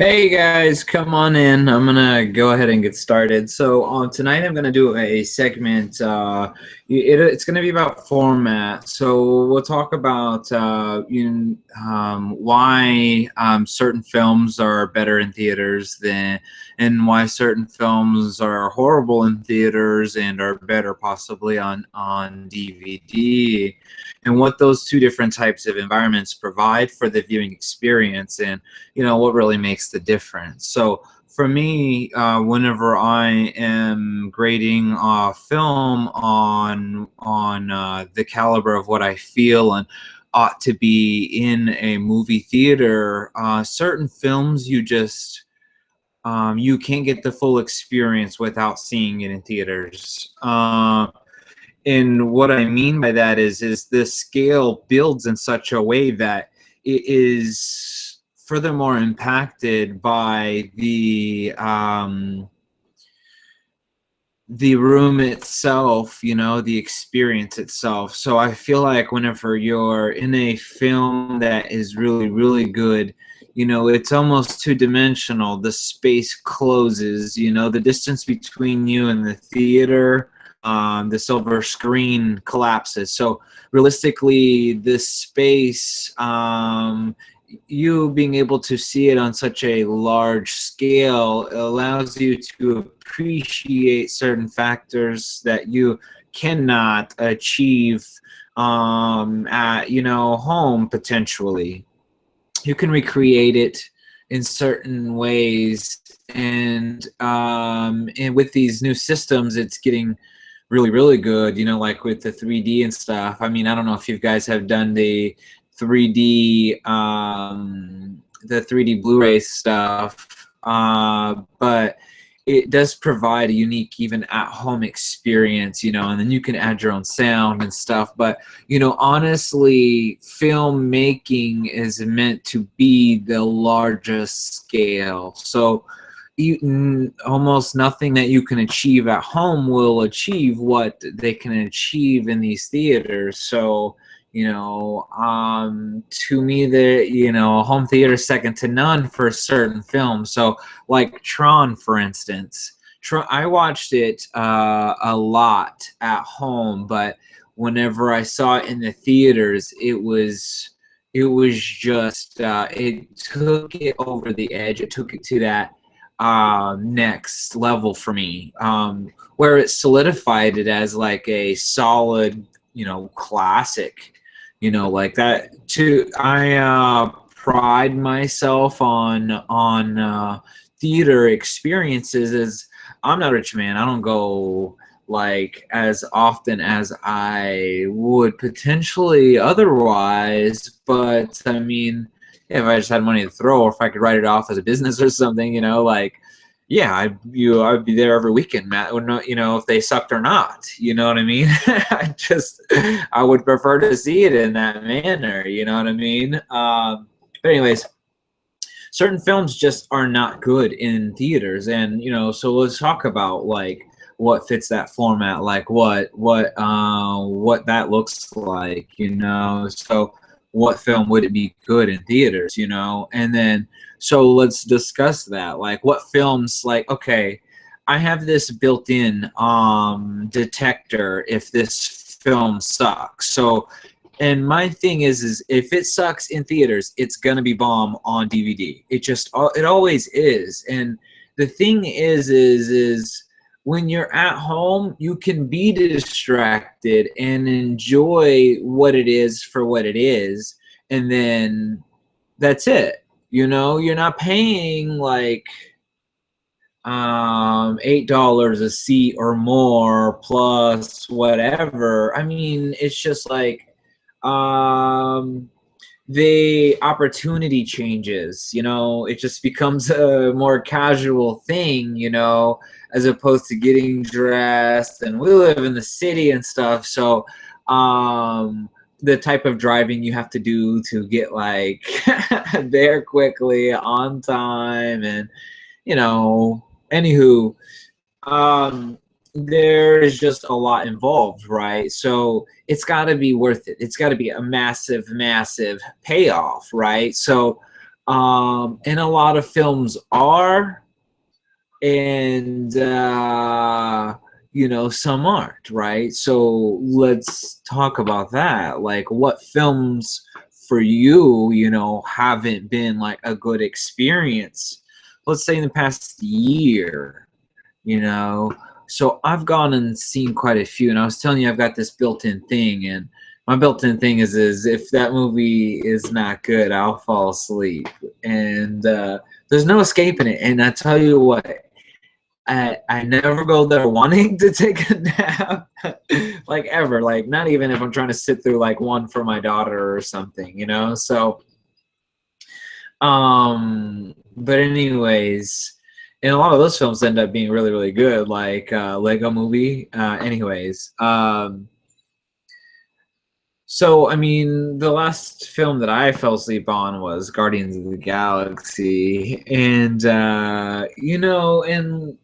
Hey guys, come on in. I'm gonna go ahead and get started. So tonight I'm gonna do a segment. It's gonna be about format. So we'll talk about why certain films are better in theaters and why certain films are horrible in theaters and are better possibly on DVD, and what those two different types of environments provide for the viewing experience, and what really makes the difference. So for me, whenever I am grading a film on the caliber of what I feel and ought to be in a movie theater, certain films you can't get the full experience without seeing it in theaters. And what I mean by that is the scale builds in such a way that it is furthermore impacted by the room itself, the experience itself. So I feel like whenever you're in a film that is really, really good, it's almost two-dimensional. The space closes, the distance between you and the theater, the silver screen collapses. So realistically, this space, you being able to see it on such a large scale allows you to appreciate certain factors that you cannot achieve at home. Potentially you can recreate it in certain ways, and with these new systems it's getting really, really good, like with the 3D and stuff. I mean, I don't know if you guys have done the 3D the 3D Blu-ray stuff, but it does provide a unique, even at-home experience, and then you can add your own sound and stuff. But honestly, filmmaking is meant to be the largest scale. So almost nothing that you can achieve at home will achieve what they can achieve in these theaters. So to me, home theater is second to none for certain films. So like Tron, for instance, I watched it a lot at home, but whenever I saw it in the theaters, it was just it took it over the edge. It took it to that next level for me, where it solidified it as like a solid, classic, like that too. I pride myself on theater experiences. As I'm not a rich man, I don't go like as often as I would potentially otherwise, but I mean, if I just had money to throw, or if I could write it off as a business or something, like, yeah, I'd be there every weekend, Matt. If they sucked or not, you know what I mean? I would prefer to see it in that manner, you know what I mean? But anyways, certain films just are not good in theaters, and so let's talk about like what fits that format, like what that looks like, so what film would it be good in theaters, and then so let's discuss that, like what films, like, okay, I have this built-in detector if this film sucks. So, and my thing is if it sucks in theaters, it's gonna be bomb on DVD. It always is. And the thing is when you're at home, you can be distracted and enjoy what it is for what it is, and then that's it. You're not paying like $8 a seat or more plus whatever. I mean, it's just like the opportunity changes, it just becomes a more casual thing, as opposed to getting dressed. And we live in the city and stuff, so the type of driving you have to do to get like there quickly on time, and anywho, there's just a lot involved, right? So it's got to be worth it. It's got to be a massive, massive payoff, right? So And a lot of films are, and you know, some aren't, right? So let's talk about that. Like, what films for you, you know, haven't been like a good experience, let's say in the past year, you know? So I've gone and seen quite a few, and I was telling you I've got this built-in thing, and my built-in thing is if that movie is not good, I'll fall asleep, and there's no escaping it. And I tell you what, I never go there wanting to take a nap, like ever, like not even if I'm trying to sit through like one for my daughter or something, you know? So, but anyways, and a lot of those films end up being really, really good, like Lego Movie. So I mean, the last film that I fell asleep on was Guardians of the Galaxy, and you know, and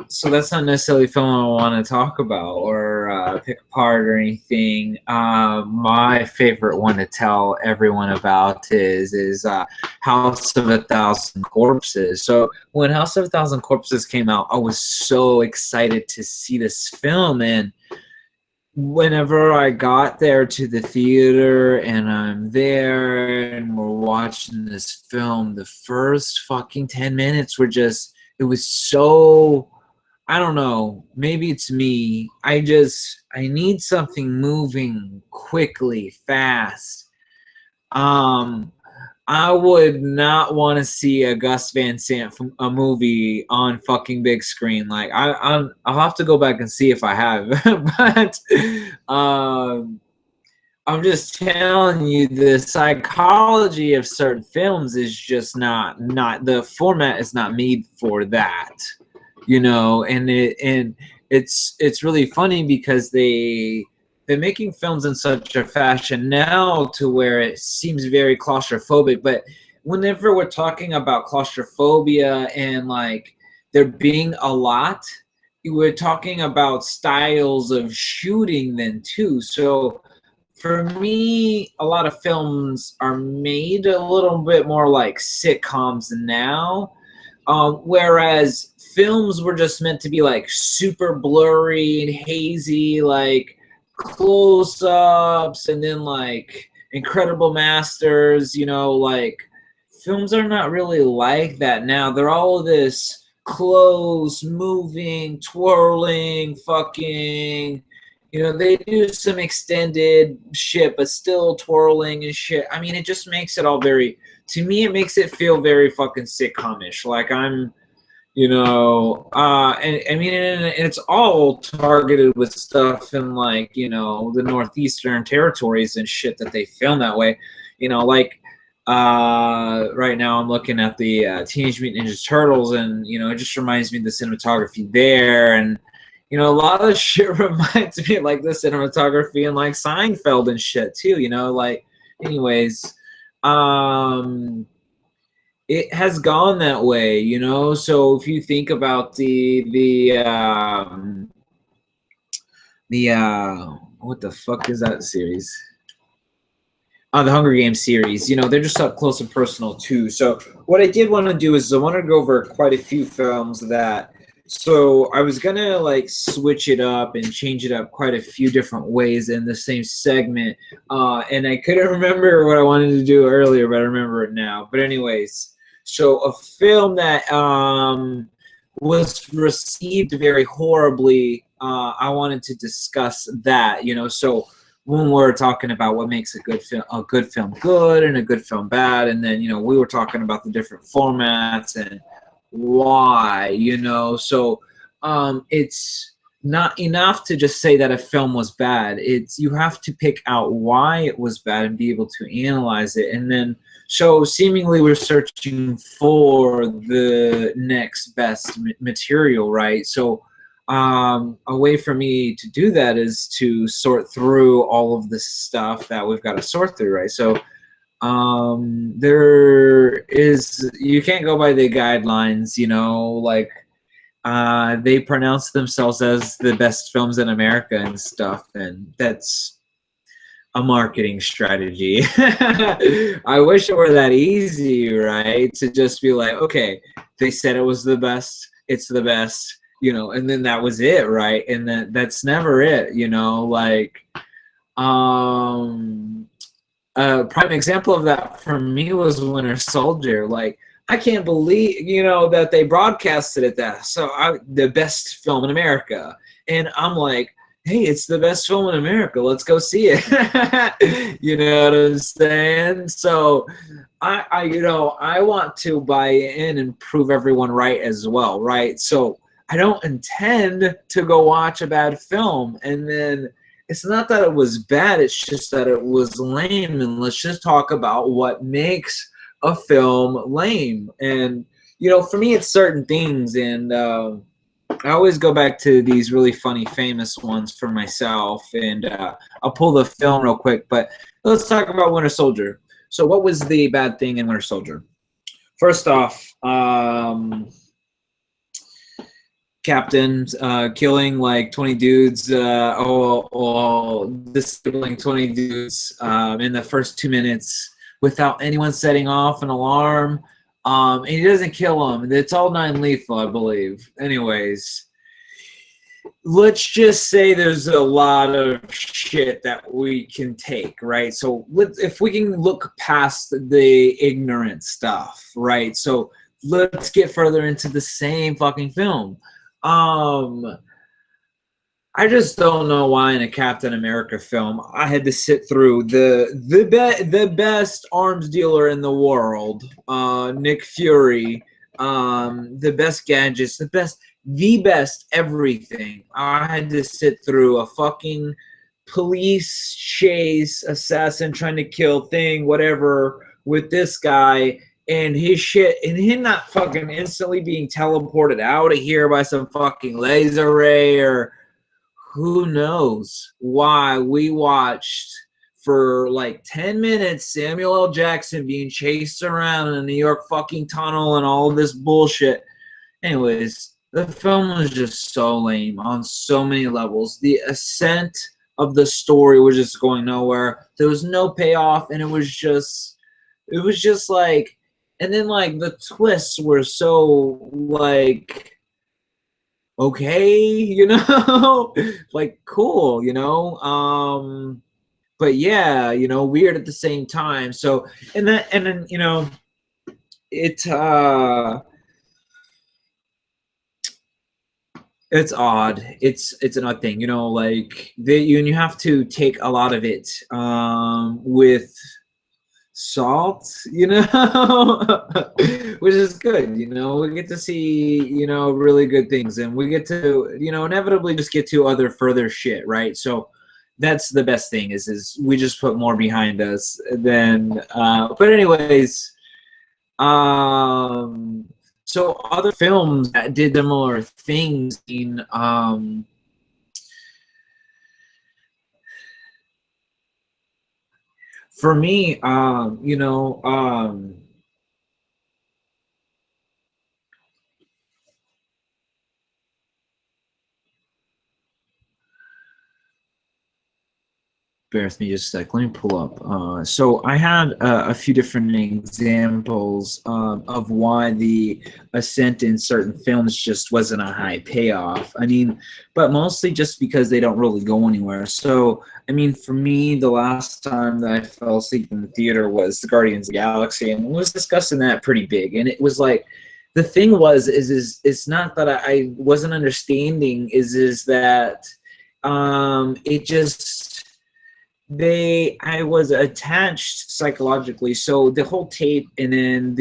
so that's not necessarily a film I want to talk about or pick apart or anything. My favorite one to tell everyone about is House of a Thousand Corpses. So when House of a Thousand Corpses came out, I was so excited to see this film, and whenever I got there to the theater and I'm there and we're watching this film, the first fucking 10 minutes were just, it was so, I don't know, maybe it's me. I need something moving quickly, fast. Um, I would not want to see a Gus Van Sant from a movie on fucking big screen. Like I'll have to go back and see if I have, but I'm just telling you, the psychology of certain films is just not the format is not made for that, you know. And it's really funny because they're making films in such a fashion now to where it seems very claustrophobic. But whenever we're talking about claustrophobia and like there being a lot, we're talking about styles of shooting then too. So for me, a lot of films are made a little bit more like sitcoms now, whereas films were just meant to be like super blurry and hazy, like close-ups and then like incredible masters, you know. Like films are not really like that now. They're all of this close moving, twirling, fucking, you know, they do some extended shit but still twirling and shit. I mean, it just makes it all very, to me it makes it feel very fucking sitcom-ish, like I'm, you know, and I mean, and it's all targeted with stuff in like, you know, the northeastern territories and shit that they film that way, you know. Like right now I'm looking at the Teenage Mutant Ninja Turtles, and you know, it just reminds me of the cinematography there, and you know, a lot of shit reminds me of like the cinematography and like Seinfeld and shit too, you know. Like, anyways, it has gone that way, you know. So if you think about the what the fuck is that series? The Hunger Games series, you know, they're just up close and personal too. So what I did want to do is I want to go over quite a few films that, so I was gonna like switch it up and change it up quite a few different ways in the same segment, and I couldn't remember what I wanted to do earlier, but I remember it now. But anyways, so a film that was received very horribly, I wanted to discuss that, you know. So when we're talking about what makes a good film good and a good film bad, and then, you know, we were talking about the different formats and why, you know. So it's not enough to just say that a film was bad. It's, you have to pick out why it was bad and be able to analyze it, and then so seemingly we're searching for the next best material, right? So a way for me to do that is to sort through all of the stuff that we've got to sort through, right? So there is, you can't go by the guidelines, you know. Like they pronounce themselves as the best films in America and stuff, and that's a marketing strategy. I wish it were that easy, right? To just be like, okay, they said it was the best, it's the best, you know, and then that was it, right? And that's never it, you know, like a prime example of that for me was Winter Soldier. Like, I can't believe, you know, that they broadcasted it that. So the best film in America. And I'm like, hey, it's the best film in America. Let's go see it. You know what I'm saying? So you know, I want to buy in and prove everyone right as well, right? So I don't intend to go watch a bad film and then it's not that it was bad, it's just that it was lame. And let's just talk about what makes a film lame. And, you know, for me, it's certain things. And I always go back to these really funny, famous ones for myself. And I'll pull the film real quick. But let's talk about Winter Soldier. So what was the bad thing in Winter Soldier? First off, Captain killing like 20 dudes, disabling 20 dudes in the first 2 minutes without anyone setting off an alarm. And he doesn't kill them. It's all non-lethal, I believe. Anyways, let's just say there's a lot of shit that we can take, right? So if we can look past the ignorant stuff, right? So let's get further into the same fucking film. I just don't know why in a Captain America film I had to sit through the best arms dealer in the world, Nick Fury, the best gadgets, the best everything. I had to sit through a fucking police chase, assassin trying to kill thing, whatever, with this guy. And his shit, and him not fucking instantly being teleported out of here by some fucking laser ray, or who knows why we watched for like 10 minutes Samuel L. Jackson being chased around in a New York fucking tunnel and all this bullshit. Anyways, the film was just so lame on so many levels. The ascent of the story was just going nowhere. There was no payoff, and it was just like. And then, like, the twists were so, like, okay, you know? Like, cool, you know? But, yeah, you know, weird at the same time. So, and then, you know, it's odd. It's an odd thing, you know, like, you have to take a lot of it with salt, you know, which is good. You know, we get to see, you know, really good things, and we get to, you know, inevitably just get to other further shit, right? So that's the best thing is we just put more behind us than but anyways, so other films that did similar things in for me, you know, bear with me just a sec. Let me pull up. So I had a few different examples of why the ascent in certain films just wasn't a high payoff. I mean, but mostly just because they don't really go anywhere. So, I mean, for me, the last time that I fell asleep in the theater was the Guardians of the Galaxy, and was discussing that pretty big. And it was like, the thing was, it's not that I wasn't understanding, is that it just, I was attached psychologically. So the whole tape, and then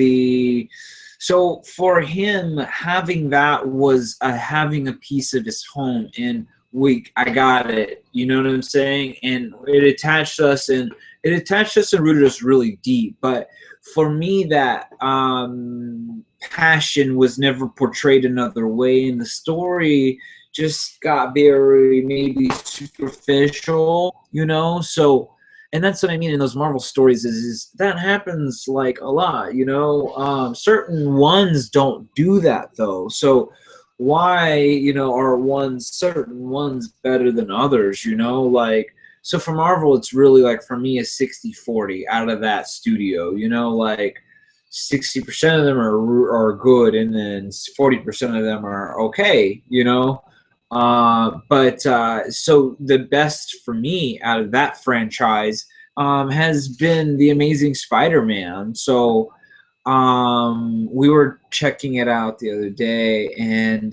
so for him, having that was having a piece of his home, and I got it, you know what I'm saying? And it attached us and rooted us really deep. But for me, that passion was never portrayed another way, and the story just got very maybe superficial, you know? So, and that's what I mean in those Marvel stories is that happens like a lot, you know? Certain ones don't do that though. So why, you know, are certain ones better than others, you know? Like, so for Marvel, it's really like, for me, a 60-40 out of that studio, you know, like 60% of them are good, and then 40% of them are okay, you know. So the best for me out of that franchise has been The Amazing Spider-Man. So we were checking it out the other day, and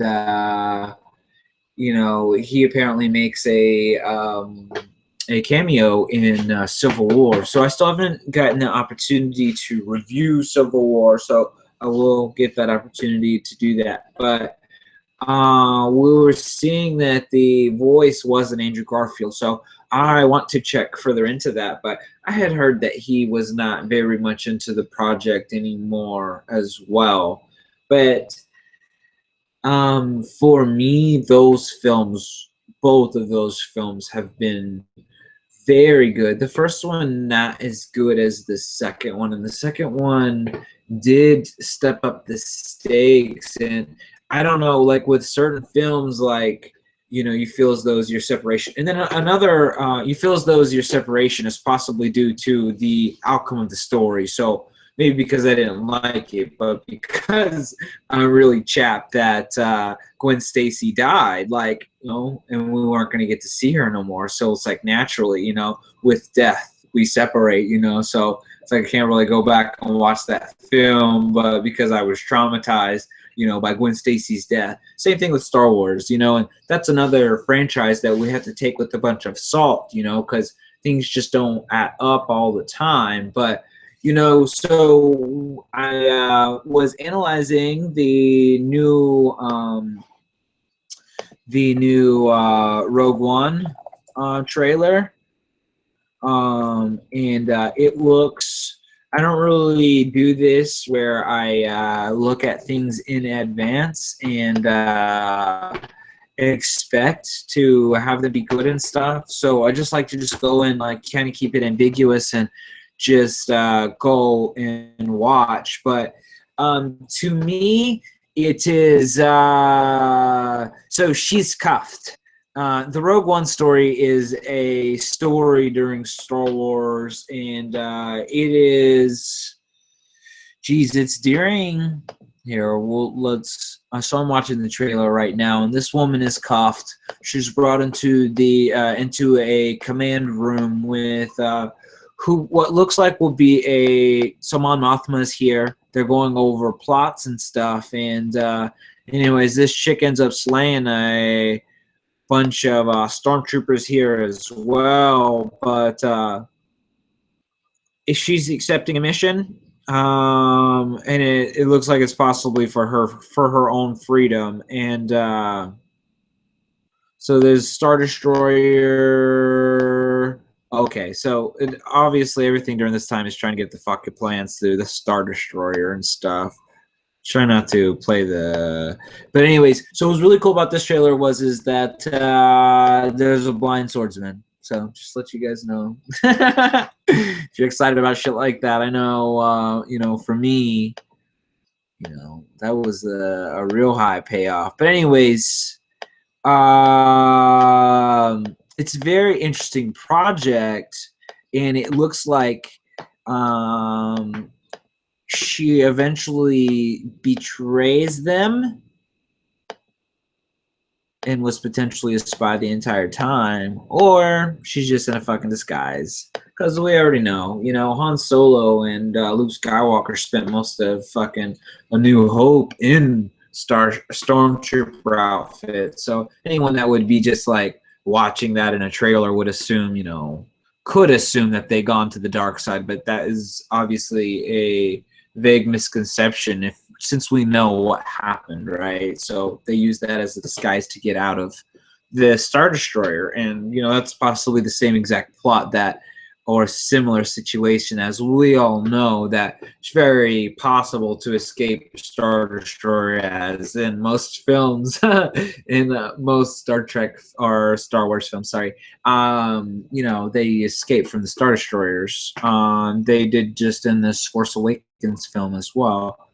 you know, he apparently makes a cameo in Civil War. So I still haven't gotten the opportunity to review Civil War, so I will get that opportunity to do that. But we were seeing that the voice wasn't Andrew Garfield, so I want to check further into that. But I had heard that he was not very much into the project anymore as well. But for me, those films, both of those films, have been very good. The first one not as good as the second one, and the second one did step up the stakes. And I don't know, like with certain films, like, you know, you feel as though your separation, and then another, you feel as though your separation is possibly due to the outcome of the story. So maybe because I didn't like it, but because I'm really chapped that Gwen Stacy died, like, you know, and we weren't going to get to see her no more. So it's like, naturally, you know, with death, we separate, you know. So it's like I can't really go back and watch that film, but because I was traumatized, you know, by Gwen Stacy's death. Same thing with Star Wars, you know, and that's another franchise that we have to take with a bunch of salt, you know, because things just don't add up all the time. But you know, so I was analyzing the new Rogue One trailer, and it looks. I don't really do this where I look at things in advance and expect to have them be good and stuff. So I just like to just go and like kind of keep it ambiguous and just go and watch. But to me, it is so she's cuffed. The Rogue One story is a story during Star Wars, and it is, geez, it's during here. Well, let's. So I'm watching the trailer right now, and this woman is cuffed. She's brought into the into a command room with who what looks like will be so Mon Mothma is here. They're going over plots and stuff, and anyways, this chick ends up slaying a bunch of stormtroopers here as well. But if she's accepting a mission, and it looks like it's possibly for her own freedom, and so there's Star Destroyer. Okay, so obviously everything during this time is trying to get the fucking plans through the Star Destroyer and stuff. Try not to play the, but anyways, so what was really cool about this trailer is that there's a blind swordsman. So just let you guys know, if you're excited about shit like that. I know, you know, for me, you know, that was a real high payoff. But anyways, it's a very interesting project, and it looks like she eventually betrays them and was potentially a spy the entire time, or she's just in a fucking disguise. Because we already know, you know, Han Solo and Luke Skywalker spent most of fucking A New Hope in stormtrooper outfit. So anyone that would be just like watching that in a trailer would assume, you know, could assume that they gone to the dark side, but that is obviously a vague misconception since we know what happened, right? So they use that as a disguise to get out of the Star Destroyer, and you know, that's possibly the same exact plot that, or a similar situation, as we all know that it's very possible to escape Star Destroyer, as in most films, in most Star Trek or Star Wars films, sorry, you know, they escape from the Star Destroyers. They did just in this Force Awakens film as well,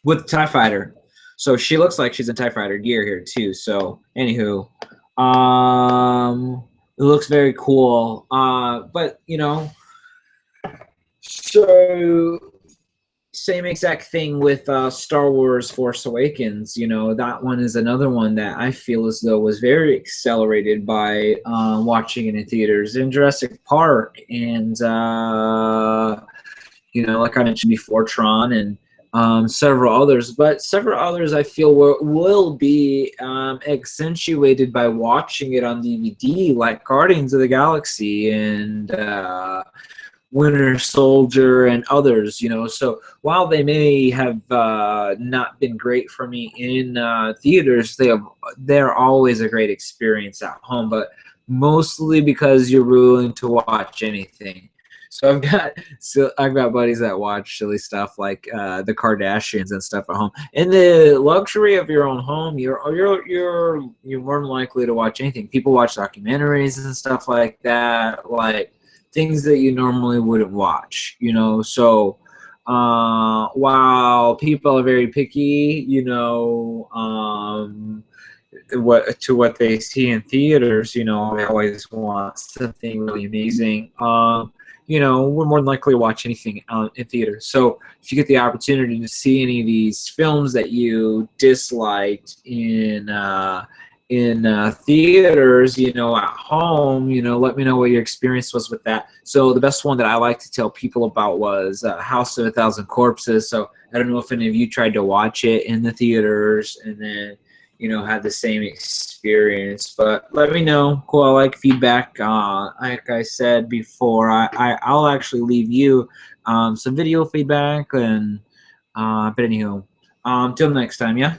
with TIE Fighter. So she looks like she's in TIE Fighter gear here too. So anywho, It looks very cool. But you know, so same exact thing with Star Wars Force Awakens. You know, that one is another one that I feel as though was very accelerated by watching it in theaters. In Jurassic Park and you know, like I mentioned before, Tron and several others, but several others I feel will be accentuated by watching it on DVD, like Guardians of the Galaxy and Winter Soldier and others, you know. So while they may have not been great for me in theaters, they're always a great experience at home, but mostly because you're willing to watch anything. So I've got buddies that watch silly stuff like the Kardashians and stuff at home. In the luxury of your own home, you're more than likely to watch anything. People watch documentaries and stuff like that, like things that you normally wouldn't watch, you know. So while people are very picky, you know, what they see in theaters, you know, they always want something really amazing. You know, we're more than likely to watch anything in theaters. So if you get the opportunity to see any of these films that you disliked in theaters, you know, at home, you know, let me know what your experience was with that. So the best one that I like to tell people about was House of a Thousand Corpses. So I don't know if any of you tried to watch it in the theaters and then, you know, had the same experience, but let me know. Cool. I like feedback. Like I said before, I'll actually leave you some video feedback and but anywho, till next time, yeah.